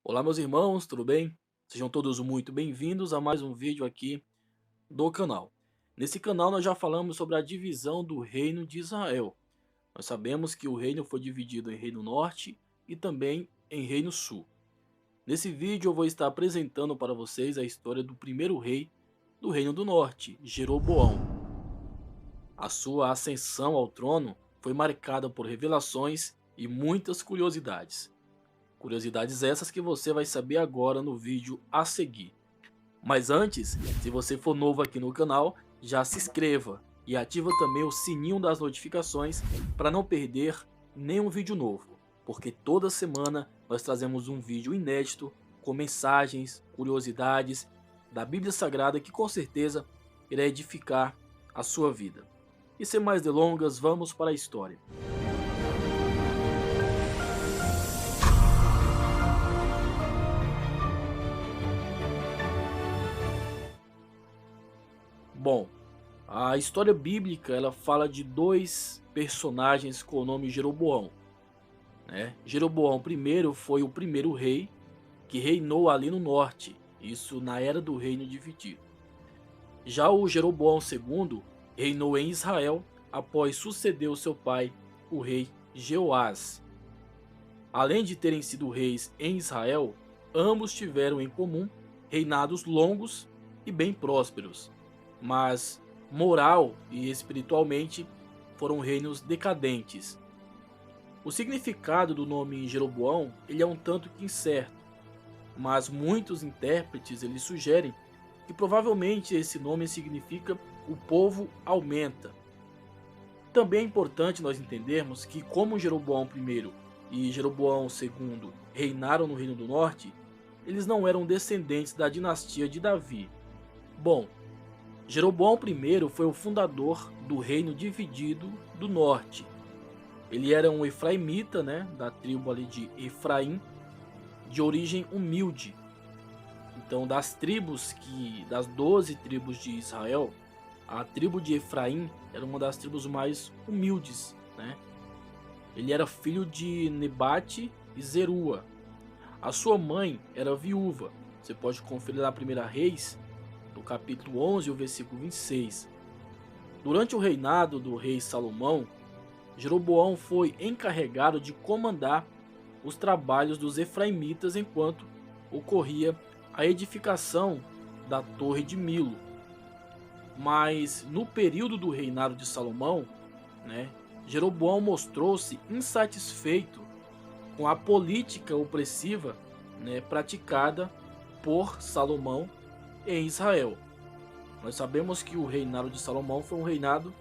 Olá, meus irmãos, tudo bem? Sejam todos muito bem-vindos a mais um vídeo aqui do canal. Nesse canal nós já falamos sobre a divisão do reino de Israel. Nós sabemos que o reino foi dividido em reino norte e também em reino sul. Nesse vídeo eu vou estar apresentando para vocês a história do primeiro rei do reino do norte, Jeroboão. A sua ascensão ao trono foi marcada por revelações e muitas curiosidades. Curiosidades essas que você vai saber agora no vídeo a seguir. Mas antes, se você for novo aqui no canal, já se inscreva e ativa também o sininho das notificações para não perder nenhum vídeo novo, porque toda semana nós trazemos um vídeo inédito com mensagens, curiosidades da Bíblia Sagrada que com certeza irá edificar a sua vida. E sem mais delongas, vamos para a história. Bom, a história bíblica ela fala de dois personagens com o nome Jeroboão, né? Jeroboão I foi o primeiro rei que reinou ali no norte, isso na era do reino dividido. Já o Jeroboão II reinou em Israel após suceder o seu pai, o rei Jeoás. Além de terem sido reis em Israel, ambos tiveram em comum reinados longos e bem prósperos, mas moral e espiritualmente foram reinos decadentes. O significado do nome Jeroboão ele é um tanto que incerto, mas muitos intérpretes eles sugerem que provavelmente esse nome significa o povo aumenta. Também é importante nós entendermos que como Jeroboão I e Jeroboão II reinaram no Reino do Norte, eles não eram descendentes da dinastia de Davi. Bom, Jeroboão I foi o fundador do reino dividido do norte. Ele era um efraimita, né, da tribo ali de Efraim, de origem humilde. Então, das 12 tribos de Israel, a tribo de Efraim era uma das tribos mais humildes, né? Ele era filho de Nebate e Zerua. A sua mãe era viúva. Você pode conferir lá 1 Reis, no capítulo 11, o versículo 26. Durante o reinado do rei Salomão, Jeroboão foi encarregado de comandar os trabalhos dos efraimitas enquanto ocorria a edificação da Torre de Milo. Mas no período do reinado de Salomão, né, Jeroboão mostrou-se insatisfeito com a política opressiva, né, praticada por Salomão em Israel. Nós sabemos que o reinado de Salomão foi um reinado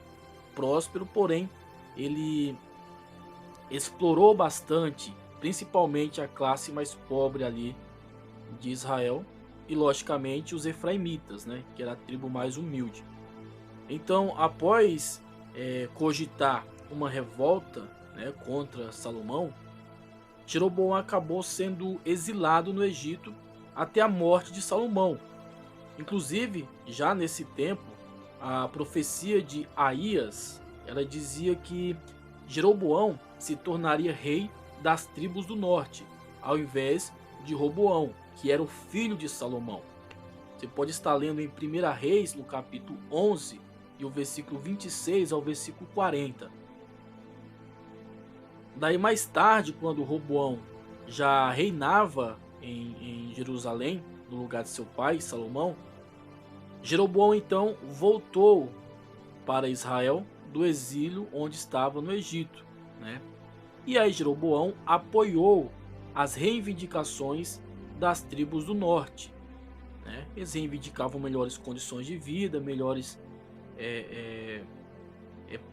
próspero, porém ele explorou bastante, principalmente a classe mais pobre ali de Israel e logicamente os efraimitas, né, que era a tribo mais humilde. Então, após cogitar uma revolta, né, contra Salomão, Jeroboão acabou sendo exilado no Egito até a morte de Salomão. Inclusive, já nesse tempo, a profecia de Aías, ela dizia que Jeroboão se tornaria rei das tribos do norte, ao invés de Roboão, que era o filho de Salomão. Você pode estar lendo em 1 Reis, no capítulo 11, e o versículo 26 ao versículo 40. Daí mais tarde, quando Roboão já reinava em Jerusalém, no lugar de seu pai, Salomão, Jeroboão então voltou para Israel do exílio onde estava no Egito, né? E aí Jeroboão apoiou as reivindicações das tribos do norte, né? Eles reivindicavam melhores condições de vida, melhores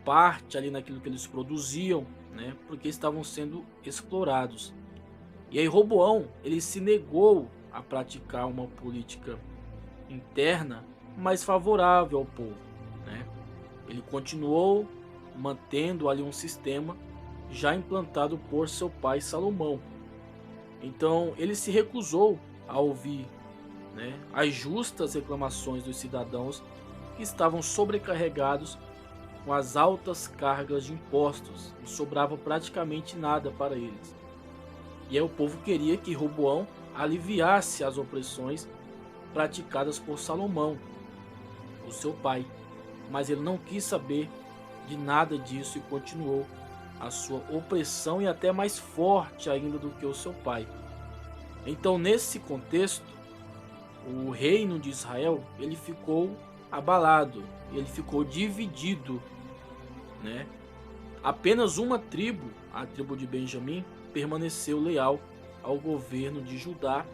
parte ali naquilo que eles produziam, né? Porque estavam sendo explorados. E aí Roboão ele se negou a praticar uma política interna mais favorável ao povo, né? Ele continuou mantendo ali um sistema já implantado por seu pai Salomão. Então ele se recusou a ouvir, né, as justas reclamações dos cidadãos que estavam sobrecarregados com as altas cargas de impostos. Não sobrava praticamente nada para eles. E aí o povo queria que Roboão aliviasse as opressões praticadas por Salomão, o seu pai. Mas ele não quis saber de nada disso e continuou a sua opressão, e até mais forte ainda do que o seu pai. Então, nesse contexto, o reino de Israel ele ficou abalado, ele ficou dividido, né? Apenas uma tribo, a tribo de Benjamim, permaneceu leal ao governo de Judá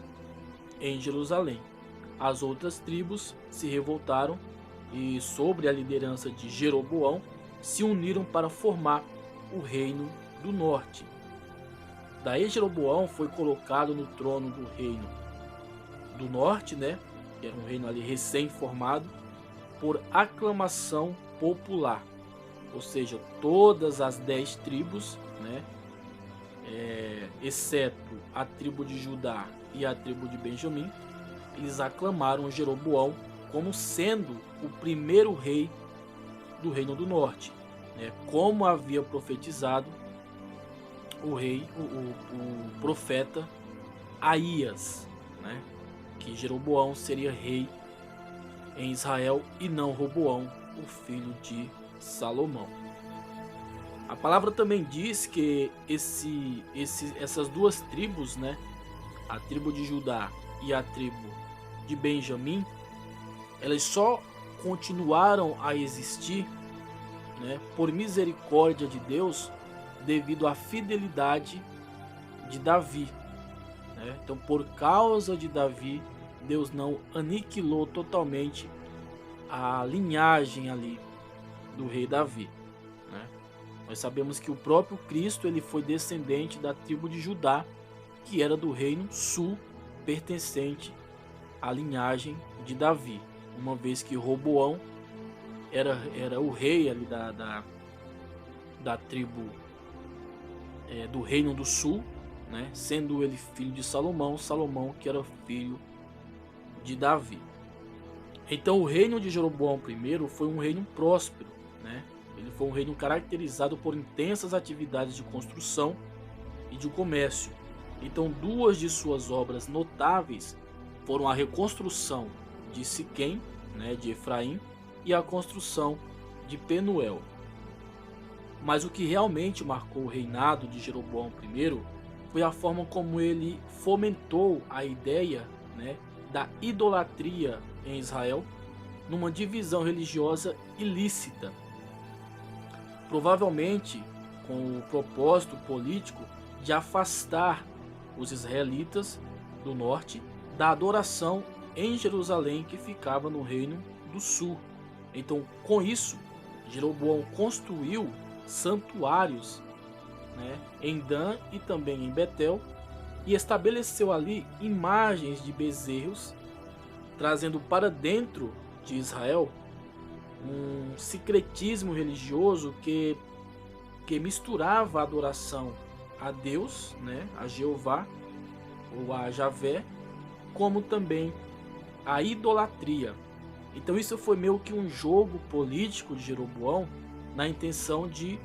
em Jerusalém. As outras tribos se revoltaram e, sob a liderança de Jeroboão, se uniram para formar o reino do norte. Daí Jeroboão foi colocado no trono do reino do norte, né? Que era um reino ali recém-formado, por aclamação popular. Ou seja, todas as 10 tribos, né? Exceto a tribo de Judá e a tribo de Benjamim, eles aclamaram Jeroboão como sendo o primeiro rei do reino do norte, né? Como havia profetizado o profeta Aías, né? Que Jeroboão seria rei em Israel e não Roboão, o filho de Salomão. A palavra também diz que essas duas tribos, né? A tribo de Judá e a tribo de Benjamim, elas só continuaram a existir, né, por misericórdia de Deus, devido à fidelidade de Davi, né? Então, por causa de Davi, Deus não aniquilou totalmente a linhagem ali do rei Davi, né? Nós sabemos que o próprio Cristo ele foi descendente da tribo de Judá, que era do reino sul, pertencente à linhagem de Davi, uma vez que Roboão era o rei ali da tribo do reino do sul, né? Sendo ele filho de Salomão, Salomão que era filho de Davi. Então o reino de Jeroboão I foi um reino próspero, né? Ele foi um reino caracterizado por intensas atividades de construção e de comércio. Então duas de suas obras notáveis foram a reconstrução de Siquém, né, de Efraim, e a construção de Penuel. Mas o que realmente marcou o reinado de Jeroboão I foi a forma como ele fomentou a ideia, né, da idolatria em Israel, numa divisão religiosa ilícita, provavelmente com o propósito político de afastar os israelitas do norte da adoração em Jerusalém, que ficava no reino do sul. Então, com isso, Jeroboão construiu santuários, né, em Dan e também em Betel, e estabeleceu ali imagens de bezerros, trazendo para dentro de Israel um sincretismo religioso que misturava a adoração a Deus, né, a Jeová ou a Javé, como também a idolatria. Então isso foi meio que um jogo político de Jeroboão na intenção de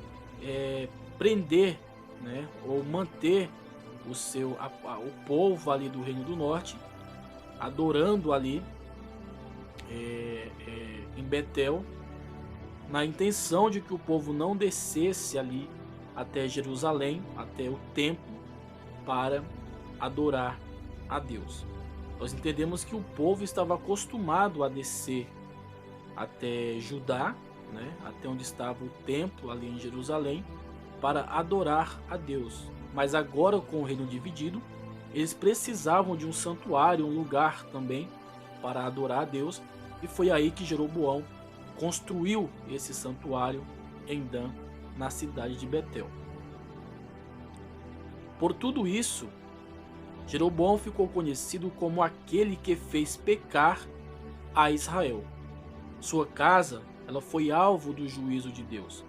prender, né, ou manter o povo ali do Reino do Norte adorando ali em Betel, na intenção de que o povo não descesse ali até Jerusalém, até o templo, para adorar a Deus. Nós entendemos que o povo estava acostumado a descer até Judá, né, até onde estava o templo ali em Jerusalém, para adorar a Deus. Mas agora, com o reino dividido, eles precisavam de um santuário, um lugar também para adorar a Deus, e foi aí que Jeroboão construiu esse santuário em Dan, na cidade de Betel. Por tudo isso, Jeroboão ficou conhecido como aquele que fez pecar a Israel. Sua casa, ela foi alvo do juízo de Deus.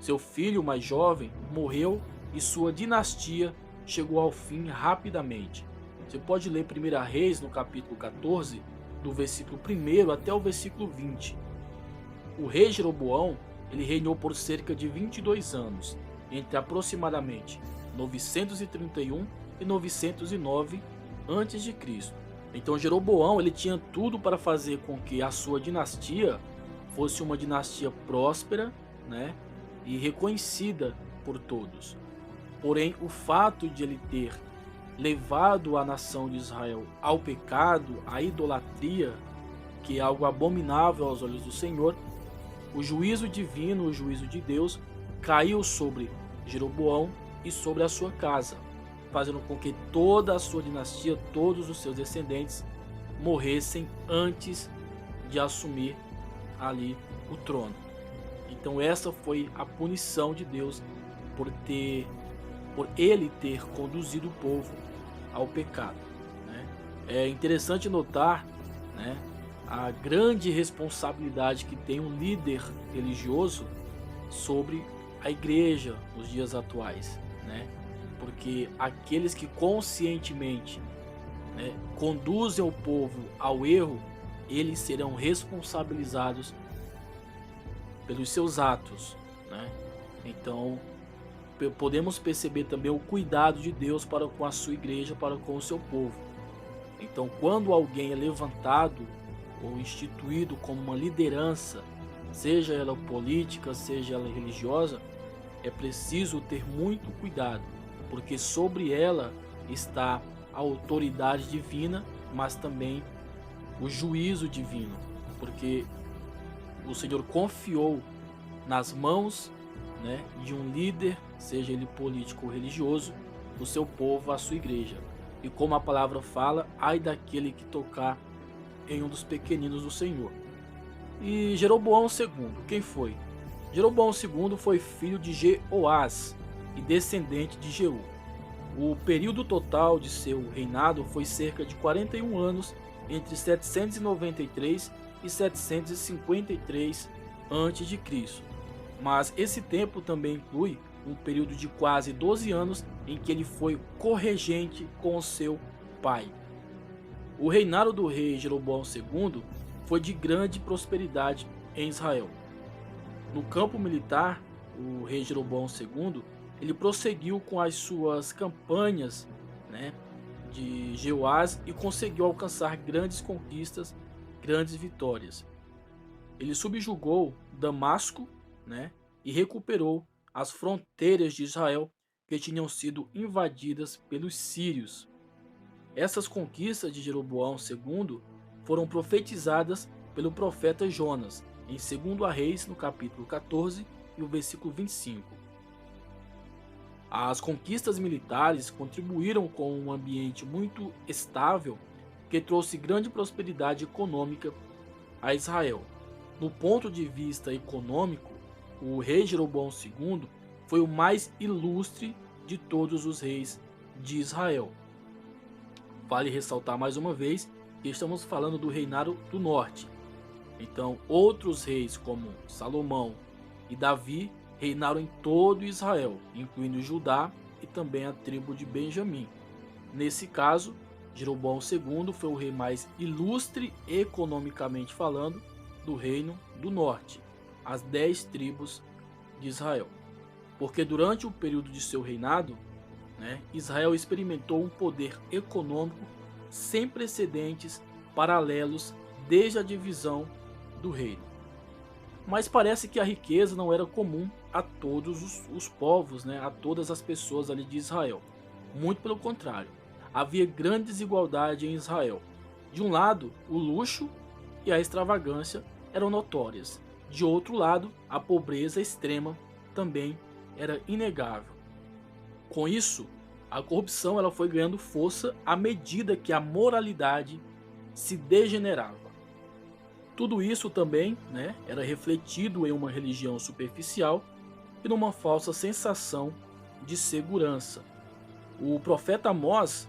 Seu filho mais jovem morreu e sua dinastia chegou ao fim rapidamente. Você pode ler 1 Reis no capítulo 14, do versículo 1 até o versículo 20. O rei Jeroboão, ele reinou por cerca de 22 anos, entre aproximadamente 931 e 909 antes de Cristo. Então Jeroboão ele tinha tudo para fazer com que a sua dinastia fosse uma dinastia próspera, né, e reconhecida por todos. Porém, o fato de ele ter levado a nação de Israel ao pecado, à idolatria, que é algo abominável aos olhos do Senhor, o juízo divino, o juízo de Deus, caiu sobre Jeroboão e sobre a sua casa, fazendo com que toda a sua dinastia, todos os seus descendentes, morressem antes de assumir ali o trono. Então essa foi a punição de Deus por ele ter conduzido o povo ao pecado, né? É interessante notar, né, a grande responsabilidade que tem um líder religioso sobre a igreja nos dias atuais, né? Porque aqueles que conscientemente, né, conduzem o povo ao erro, eles serão responsabilizados pelos seus atos, né? Então podemos perceber também o cuidado de Deus para com a sua igreja, para com o seu povo. Então, quando alguém é levantado ou instituído como uma liderança, seja ela política, seja ela religiosa, é preciso ter muito cuidado, porque sobre ela está a autoridade divina, mas também o juízo divino, porque o Senhor confiou nas mãos, né, de um líder, seja ele político ou religioso, o seu povo, a sua igreja. E como a palavra fala, ai daquele que tocar em um dos pequeninos do Senhor. E Jeroboão II, quem foi? Jeroboão II foi filho de Jeoás e descendente de Jeú. O período total de seu reinado foi cerca de 41 anos, entre 793 e 753 a.C. Mas esse tempo também inclui um período de quase 12 anos em que ele foi corregente com o seu pai. O reinado do rei Jeroboão II foi de grande prosperidade em Israel. No campo militar, o rei Jeroboão II ele prosseguiu com as suas campanhas, né, de Jeoás e conseguiu alcançar grandes conquistas, grandes vitórias. Ele subjugou Damasco, né, e recuperou as fronteiras de Israel que tinham sido invadidas pelos sírios. Essas conquistas de Jeroboão II foram profetizadas pelo profeta Jonas em 2 Reis, no capítulo 14 e o versículo 25. As conquistas militares contribuíram com um ambiente muito estável que trouxe grande prosperidade econômica a Israel. No ponto de vista econômico, o rei Jeroboão II foi o mais ilustre de todos os reis de Israel. Vale ressaltar mais uma vez que estamos falando do reinado do norte. Então, outros reis como Salomão e Davi reinaram em todo Israel, incluindo Judá e também a tribo de Benjamim. Nesse caso, Jeroboão II foi o rei mais ilustre economicamente falando do reino do norte, as 10 tribos de Israel. Porque durante o período de seu reinado, né, Israel experimentou um poder econômico sem precedentes, paralelos desde a divisão do reino. Mas parece que a riqueza não era comum a todos os povos, né, a todas as pessoas ali de Israel. Muito pelo contrário, havia grande desigualdade em Israel. De um lado, o luxo e a extravagância eram notórias. De outro lado, a pobreza extrema também era inegável. Com isso, a corrupção ela foi ganhando força à medida que a moralidade se degenerava. Tudo isso também, né, era refletido em uma religião superficial e numa falsa sensação de segurança. O profeta Amós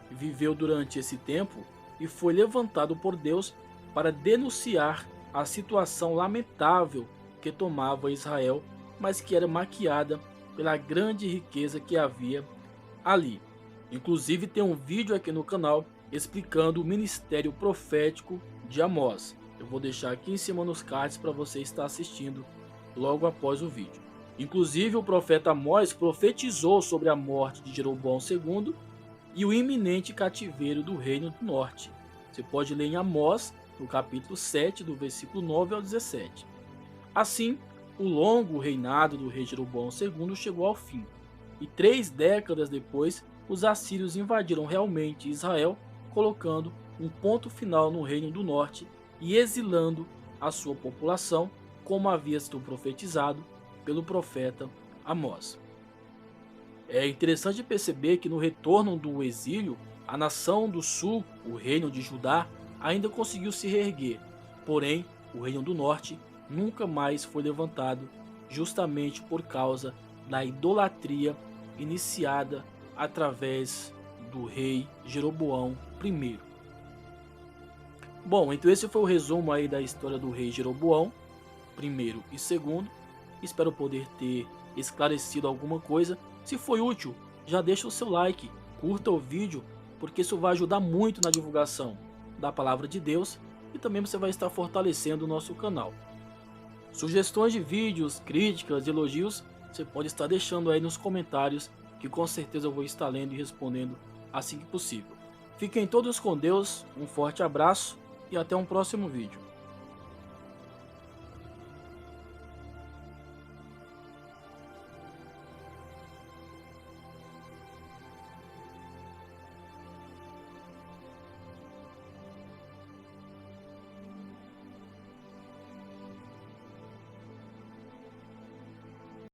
viveu durante esse tempo e foi levantado por Deus para denunciar a situação lamentável que tomava Israel, mas que era maquiada pela grande riqueza que havia ali. Inclusive tem um vídeo aqui no canal explicando o ministério profético de Amós. Eu vou deixar aqui em cima nos cards para você estar assistindo logo após o vídeo. Inclusive o profeta Amós profetizou sobre a morte de Jeroboão II e o iminente cativeiro do Reino do Norte. Você pode ler em Amós, no capítulo 7, do versículo 9 ao 17. Assim, o longo reinado do rei Jeroboão II chegou ao fim, e 3 décadas depois, os assírios invadiram realmente Israel, colocando um ponto final no Reino do Norte e exilando a sua população, como havia sido profetizado pelo profeta Amós. É interessante perceber que no retorno do exílio, a nação do sul, o reino de Judá, ainda conseguiu se reerguer, porém o reino do norte nunca mais foi levantado, justamente por causa da idolatria iniciada através do rei Jeroboão I. Bom, então esse foi o resumo aí da história do rei Jeroboão I e II. Espero poder ter esclarecido alguma coisa. Se foi útil, já deixa o seu like, curta o vídeo, porque isso vai ajudar muito na divulgação da palavra de Deus e também você vai estar fortalecendo o nosso canal. Sugestões de vídeos, críticas, elogios, você pode estar deixando aí nos comentários, que com certeza eu vou estar lendo e respondendo assim que possível. Fiquem todos com Deus, um forte abraço e até um próximo vídeo.